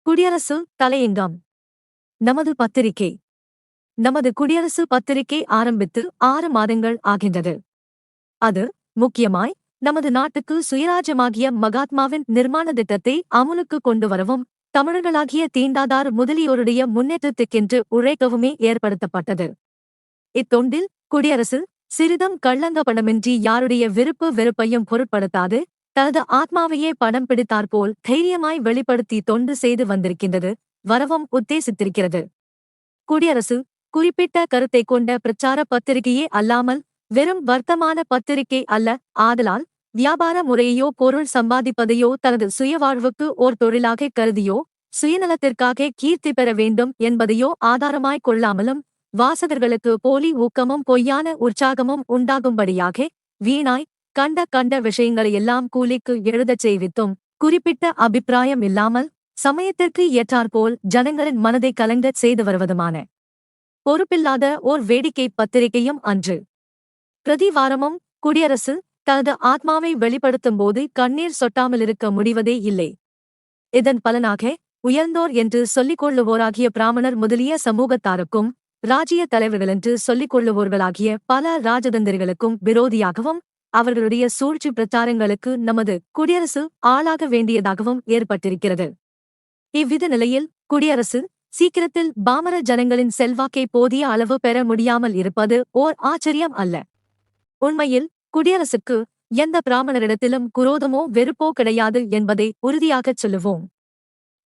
குடியரசு தலையங்கம். நமது பத்திரிகை. நமது குடியரசு பத்திரிகை ஆரம்பித்து 6 மாதங்கள் ஆகின்றது. அது முக்கியமாய் நமது நாட்டுக்கு சுயராஜ்யமாகிய மகாத்மாவின் நிர்மாண திட்டத்தை அமுலுக்கு கொண்டு வரவும் தமிழர்களாகிய தீண்டாதார் முதலியோருடைய முன்னேற்றத்துக்கென்று உழைக்கவுமே ஏற்படுத்தப்பட்டது. இத்தொண்டில் குடியரசு சிறிதும் கள்ளங்கபடமின்றி யாருடைய விருப்பு வெறுப்பையும் பொருட்படுத்தாது தனது ஆத்மாவையே படம் பிடித்தாற்போல் தைரியமாய் வெளிப்படுத்தி தொண்டு செய்து வந்திருக்கின்றது, வரவும் உத்தேசித்திருக்கிறது. குடியரசு குறிப்பிட்ட கருத்தை கொண்ட பிரச்சார பத்திரிகையே அல்லாமல் வெறும் வர்த்தமான பத்திரிகை அல்ல. ஆதலால் வியாபார முறையையோ பொருள் சம்பாதிப்பதையோ தனது சுயவாழ்வுக்கு ஓர் தொழிலாக கருதியோ சுயநலத்திற்காக கீர்த்தி பெற வேண்டும் என்பதையோ ஆதாரமாய்க் கொள்ளாமலும் வாசகர்களுக்கு போலி ஊக்கமும் பொய்யான உற்சாகமும் உண்டாகும்படியாக வீணாய் கண்ட விஷயங்களையெல்லாம் கூலிக்கு எழுதச் செய்வித்தும் குறிப்பிட்ட அபிப்பிராயம் இல்லாமல் சமயத்திற்கு ஏற்றாற்போல் ஜனங்களின் மனதை கலங்கச் செய்து வருவதுமான பொறுப்பில்லாத ஓர் வேடிக்கை பத்திரிகையும் அன்று. பிரதி வாரமும் குடியரசு தனது ஆத்மாவை வெளிப்படுத்தும்போது கண்ணீர் சொட்டாமலிருக்க முடிவதே இல்லை. இதன் பலனாக உயர்ந்தோர் என்று சொல்லிக் கொள்ளுவோராகிய பிராமணர் முதலிய சமூகத்தாருக்கும் ராஜ்ய தலைவர்களென்று சொல்லிக் கொள்ளுவோர்களாகிய பல ராஜதந்திரிகளுக்கும் விரோதியாகவும் அவர்களுடைய சூழ்ச்சி பிரச்சாரங்களுக்கு நமது குடியரசு ஆளாக வேண்டியதாகவும் ஏற்பட்டிருக்கிறது. இவ்வித நிலையில் குடியரசு சீக்கிரத்தில் பாமர ஜனங்களின் செல்வாக்கை போதிய அளவு பெற முடியாமல் இருப்பது ஓர் ஆச்சரியம் அல்ல. உண்மையில் குடியரசுக்கு எந்த பிராமணரிடத்திலும் குரோதமோ வெறுப்போ கிடையாது என்பதை உறுதியாகச் சொல்லுவோம்.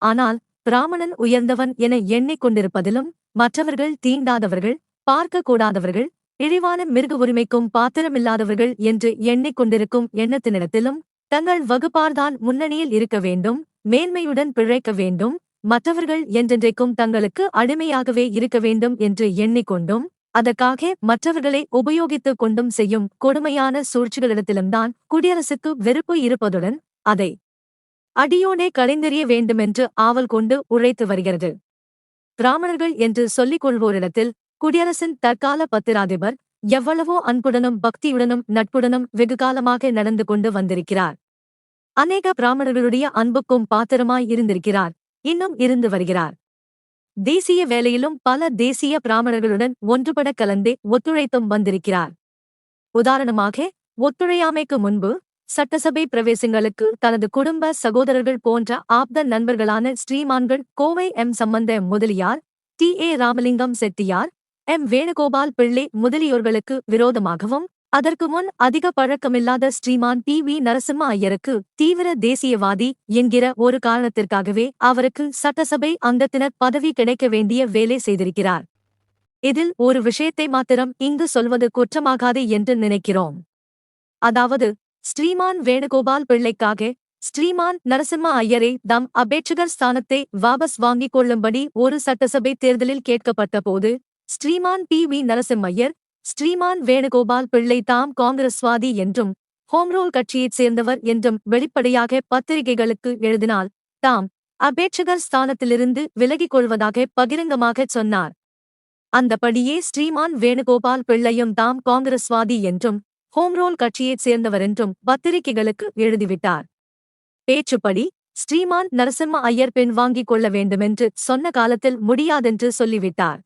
ஆனால் பிராமணன் உயர்ந்தவன் என எண்ணிக் கொண்டிருப்பதிலும் மற்றவர்கள் தீண்டாதவர்கள், பார்க்கக்கூடாதவர்கள், இழிவான மிருக உரிமைக்கும் பாத்திரமில்லாதவர்கள் என்று எண்ணிக்கொண்டிருக்கும் எண்ணத்தினிடத்திலும் தங்கள் வகுப்பார்தான் முன்னணியில் இருக்க வேண்டும், மேன்மையுடன் பிழைக்க வேண்டும், மற்றவர்கள் என்றென்றைக்கும் தங்களுக்கு அடிமையாகவே இருக்க வேண்டும் என்று எண்ணிக்கொண்டும் அதற்காக மற்றவர்களை உபயோகித்துக் கொண்டும் செய்யும் கொடுமையான சூழ்ச்சிகளிடத்திலும்தான் குடியரசுக்கு வெறுப்பு இருப்பதுடன் அதை அடியோனே களைந்தெறிய வேண்டுமென்று ஆவல் கொண்டு உழைத்து வருகிறது. பிராமணர்கள் என்று சொல்லிக் கொள்வோரிடத்தில் குடியரசின் தற்கால பத்திராதிபர் எவ்வளவோ அன்புடனும் பக்தியுடனும் நட்புடனும் வெகுகாலமாக நடந்து கொண்டு வந்திருக்கிறார். அநேக பிராமணர்களுடைய அன்புக்கும் பாத்திரமாய் இருந்திருக்கிறார், இன்னும் இருந்து வருகிறார். தேசிய வேலையிலும் பல தேசிய பிராமணர்களுடன் ஒன்றுபட கலந்தே ஒத்துழைத்தும் வந்திருக்கிறார். உதாரணமாக ஒத்துழையாமைக்கு முன்பு சட்டசபை பிரவேசங்களுக்கு தனது குடும்ப சகோதரர்கள் போன்ற ஆப்த நண்பர்களான ஸ்ரீமான்கள் கோவை எம். சம்பந்த முதலியார், டி. ராமலிங்கம் செட்டியார், எம். வேணுகோபால் பிள்ளை முதலியோர்களுக்கு விரோதமாகவும் அதற்கு முன் அதிக பழக்கமில்லாத ஸ்ரீமான் பி. நரசிம்ம ஐயருக்கு தீவிர தேசியவாதி என்கிற ஒரு காரணத்திற்காகவே அவருக்கு சட்டசபை அங்கத்தினர் பதவி கிடைக்க வேண்டிய வேலை செய்திருக்கிறார். இதில் ஒரு விஷயத்தை மாத்திரம் இங்கு சொல்வது குற்றமாகாது என்று நினைக்கிறோம். அதாவது ஸ்ரீமான் வேணுகோபால் பிள்ளைக்காக ஸ்ரீமான் நரசிம்ம ஐயரை தம் அபேட்சகர் ஸ்தானத்தை வாபஸ் வாங்கிக் கொள்ளும்படி ஒரு சட்டசபை தேர்தலில் கேட்கப்பட்ட போது ஸ்ரீமான் பி. நரசிம்மையர் ஸ்ரீமான் வேணுகோபால் பிள்ளை தாம் காங்கிரஸ்வாதி என்றும் ஹோம்ரூல் கட்சியைச் சேர்ந்தவர் என்றும் வெளிப்படையாக பத்திரிகைகளுக்கு எழுதினால் தாம் அபேட்சகர் ஸ்தானத்திலிருந்து விலகிக் கொள்வதாக பகிரங்கமாகச் சொன்னார். அந்தபடியே ஸ்ரீமான் வேணுகோபால் பிள்ளையும் தாம் காங்கிரஸ்வாதி என்றும் ஹோம்ரூல் கட்சியைச் சேர்ந்தவரென்றும் பத்திரிகைகளுக்கு எழுதிவிட்டார். பேச்சுப்படி ஸ்ரீமான் நரசிம்ம ஐயர் பெண் வாங்கிக் கொள்ள வேண்டுமென்று சொன்ன காலத்தில் முடியாதென்று சொல்லிவிட்டார்.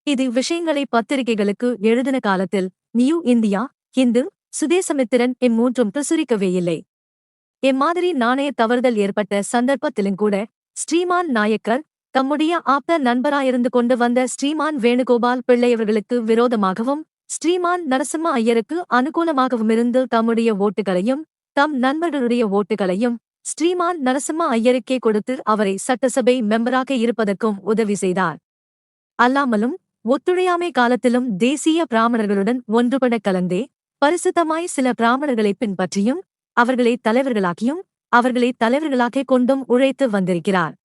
இது விஷயங்களை பத்திரிகைகளுக்கு எழுதின காலத்தில் நியூ இந்தியா, ஹிந்து, சுதேசமித்திரன் இம்மூன்றும் பிரசுரிக்கவே இல்லை. இம்மாதிரி நாணய தவறுதல் ஏற்பட்ட சந்தர்ப்பத்திலுங்கூட ஸ்ரீமான் நாயக்கர் தம்முடைய ஆப்த நண்பராயிருந்து கொண்டு வந்த ஸ்ரீமான் வேணுகோபால் பிள்ளையவர்களுக்கு விரோதமாகவும் ஸ்ரீமான் நரசிம்ம ஐயருக்கு அனுகூலமாகவுமிருந்து தம்முடைய ஓட்டுகளையும் தம் நண்பர்களுடைய ஓட்டுகளையும் ஸ்ரீமான் நரசிம்ம ஐயருக்கே கொடுத்து அவரை சட்டசபை மெம்பராக இருப்பதற்கும் உதவி செய்தார். அல்லாமலும் ஒத்துழையாமை காலத்திலும் தேசிய பிராமணர்களுடன் ஒன்றுபட கலந்தே பரிசுத்தமாய் சில பிராமணர்களை பின்பற்றியும் அவர்களை தலைவர்களாக்கியும் அவர்களை தலைவர்களாக கொண்டும் உழைத்து வந்திருக்கிறார்.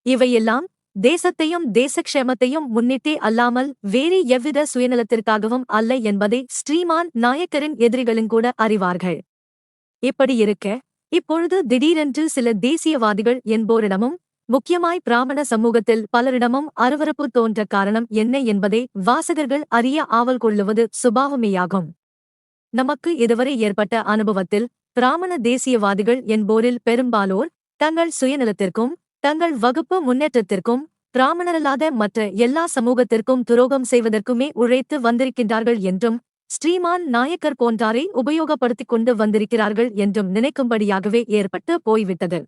இவையெல்லாம் தேசத்தையும் தேசக்ஷேமத்தையும் முன்னிட்டே அல்லாமல் வேறு எவ்வித சுயநலத்திற்காகவும் அல்ல என்பதை ஸ்ரீமான் நாயக்கரின் எதிரிகளுங்கூட அறிவார்கள். இப்படி இருக்க இப்பொழுது திடீரென்று சில தேசியவாதிகள் என்போரிடமும் முக்கியமாய் பிராமண சமூகத்தில் பலரிடமும் அருவருப்பு தோன்ற காரணம் என்ன என்பதை வாசகர்கள் அறிய ஆவல் கொள்ளுவது சுபாவமேயாகும். நமக்கு இதுவரை ஏற்பட்ட அனுபவத்தில் பிராமண தேசியவாதிகள் என்போரில் பெரும்பாலோர் தங்கள் சுயநலத்திற்கும் தங்கள் வகுப்பு முன்னேற்றத்திற்கும் பிராமணரல்லாத மற்ற எல்லா சமூகத்திற்கும் துரோகம் செய்வதற்குமே உழைத்து வந்திருக்கின்றார்கள் என்றும் ஸ்ரீமான் நாயக்கர் போன்றாரை உபயோகப்படுத்திக் கொண்டு வந்திருக்கிறார்கள் என்றும் நினைக்கும்படியாகவே ஏற்பட்டு போய்விட்டது.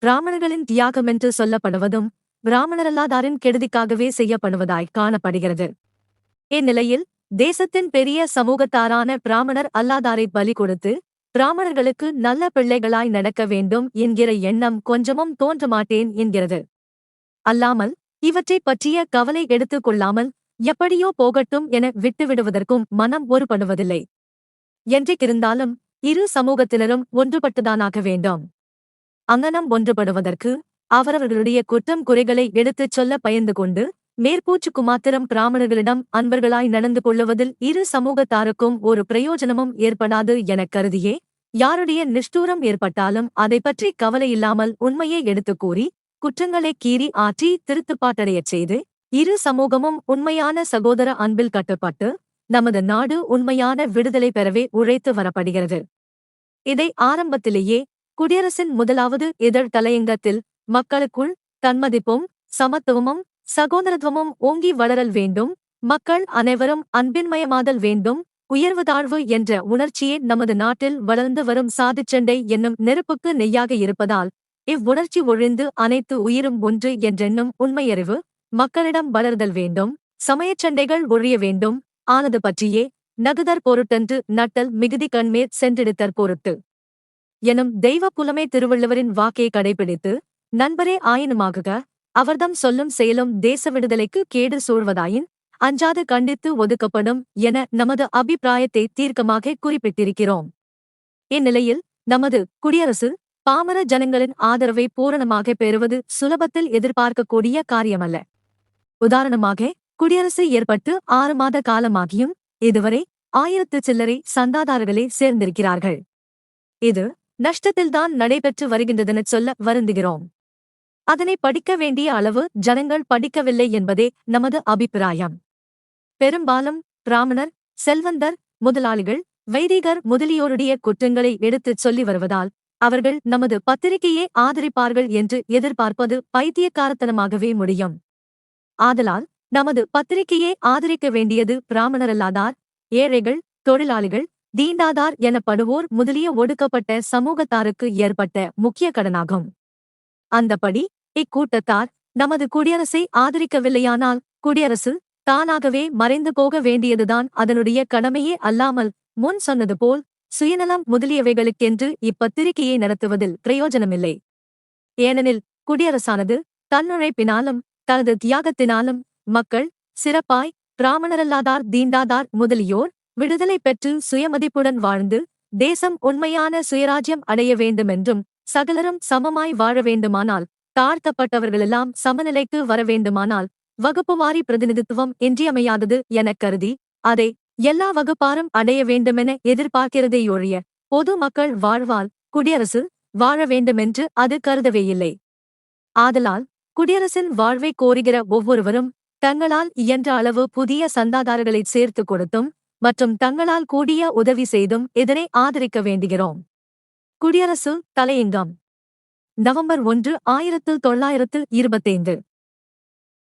பிராமணர்களின் தியாகமென்று சொல்லப்படுவதும் பிராமணரல்லாதாரின் கெடுதிக்காகவே செய்யப்படுவதாய் காணப்படுகிறது. இந்நிலையில் தேசத்தின் பெரிய சமூகத்தாரான பிராமணர் அல்லாதாரை பலி கொடுத்து பிராமணர்களுக்கு நல்ல பிள்ளைகளாய் நடக்க வேண்டும் என்கிற எண்ணம் கொஞ்சமும் தோன்ற மாட்டேன் என்கிறது. அல்லாமல் இவற்றைப் பற்றிய கவலை எடுத்துக் கொள்ளாமல் எப்படியோ போகட்டும் என விட்டுவிடுவதற்கும் மனம் ஒருபடுவதில்லை. என்றிருந்தாலும் இரு சமூகத்தினரும் ஒன்றுபட்டுதானாக வேண்டும். அங்ஙனம் ஒன்றுபடுவதற்கு அவரவர்களுடைய குற்றம் குறைகளை எடுத்துச் சொல்ல பயந்து கொண்டு மேற்பூச்சுக்கு மாத்திரம் பிராமணர்களிடம் அன்பர்களாய் நடந்து கொள்ளுவதில் இரு சமூகத்தாருக்கும் ஒரு பிரயோஜனமும் ஏற்படாது எனக் கருதியே யாருடைய நிஷ்டூரம் ஏற்பட்டாலும் அதைப்பற்றி கவலையில்லாமல் உண்மையை எடுத்துக் கூறி குற்றங்களைக் கீறி ஆற்றி திருத்துப்பாட்டடையச் செய்து இரு சமூகமும் உண்மையான சகோதர அன்பில் கட்டுப்பட்டு நமது நாடு உண்மையான விடுதலை பெறவே உழைத்து வரப்படுகிறது. இதை ஆரம்பத்திலேயே குடியரசின் முதலாவது இதழ் தலையங்கத்தில் மக்களுக்குள் தன்மதிப்பும் சமத்துவமும் சகோதரத்துவமும் ஓங்கி வளரல் வேண்டும், மக்கள் அனைவரும் அன்பின்மயமாதல் வேண்டும், உயர்வு தாழ்வு என்ற உணர்ச்சியே நமது நாட்டில் வளர்ந்து வரும் சாதிச்சண்டை என்னும் நெருப்புக்கு நெய்யாக இருப்பதால் இவ்வுணர்ச்சி ஒழிந்து அனைத்து உயிரும் ஒன்று என்றென்னும் உண்மையறிவு மக்களிடம் வளர்தல் வேண்டும், சமயச்சண்டைகள் ஒழிய வேண்டும், ஆனது பற்றியே நகுதற் பொருட்டன்று நட்டல் மிகுதி கண்மேற் சென்றெடுத்தற் பொருட்டு எனும் தெய்வ புலமை திருவள்ளுவரின் வாக்கை கடைபிடித்து நண்பரே ஆயினுமாகுக அவர்தம் சொல்லும் செயலும் தேச விடுதலைக்கு கேடு சூழ்வதாயின் அஞ்சாது கண்டித்து ஒதுக்கப்படும் என நமது அபிப்பிராயத்தை தீர்க்கமாக குறிப்பிட்டிருக்கிறோம். இந்நிலையில் நமது குடியரசு பாமர ஜனங்களின் ஆதரவை பூரணமாக பெறுவது சுலபத்தில் எதிர்பார்க்கக்கூடிய காரியமல்ல. உதாரணமாக குடியரசு ஏற்பட்டு 6 மாத காலமாகியும் இதுவரை 1000 சில்லறை சந்தாதாரர்களே சேர்ந்திருக்கிறார்கள். இது நஷ்டத்தில்தான் நடைபெற்று வருகின்றதெனச் சொல்ல வருந்துகிறோம். அதனை படிக்க வேண்டிய அளவு ஜனங்கள் படிக்கவில்லை என்பதே நமது அபிப்பிராயம். பெரும்பாலும் பிராமணர், செல்வந்தர், முதலாளிகள், வைதிகர் முதலியோருடைய குற்றங்களை எடுத்துச் சொல்லி வருவதால் அவர்கள் நமது பத்திரிகையை ஆதரிப்பார்கள் என்று எதிர்பார்ப்பது பைத்தியக்காரத்தனமாகவே முடியும். ஆதலால் நமது பத்திரிகையை ஆதரிக்க வேண்டியது பிராமணரல்லாதார், ஏழைகள், தொழிலாளிகள், தீண்டாதார் எனப்படுவோர் முதலிய ஒடுக்கப்பட்ட சமூகத்தாருக்கு ஏற்பட்ட முக்கிய கடனாகும். அந்தபடி இக்கூட்டத்தார் நமது குடியரசை ஆதரிக்கவில்லையானால் குடியரசு தானாகவே மறைந்து போக வேண்டியதுதான் அதனுடைய கடமையே அல்லாமல் முன் சொன்னது போல் சுயநலம் முதலியவைகளுக்கென்று இப்பத்திரிகையை நடத்துவதில் பிரயோஜனமில்லை. ஏனெனில் குடியரசானது தன்னுழைப்பினாலும் தனது தியாகத்தினாலும் மக்கள் சிறப்பாய் பிராமணரல்லாதார், தீண்டாதார் முதலியோர் விடுதலை பெற்று சுயமதிப்புடன் வாழ்ந்து தேசம் உண்மையான சுயராஜ்யம் அடைய வேண்டுமென்றும் சகலரும் சமமாய் வாழ வேண்டுமானால் தாழ்த்தப்பட்டவர்களெல்லாம் சமநிலைக்கு வரவேண்டுமானால் வகுப்புவாரி பிரதிநிதித்துவம் இன்றியமையாதது எனக் கருதி அதை எல்லா வகுப்பாரும் அடைய வேண்டுமென எதிர்பார்க்கிறதேயொழிய பொது மக்கள் வாழ்வால் குடியரசு வாழ வேண்டுமென்று அது கருதவேயில்லை. ஆதலால் குடியரசின் வாழ்வை கோருகிற ஒவ்வொருவரும் தங்களால் இயன்ற அளவு புதிய சந்தாதாரர்களைச் சேர்த்துக் கொடுத்தும் மற்றும் தங்களால் கூடிய உதவி செய்தும் இதனை ஆதரிக்க வேண்டுகிறோம். குடியரசு தலையங்கம் நவம்பர் 1, 1925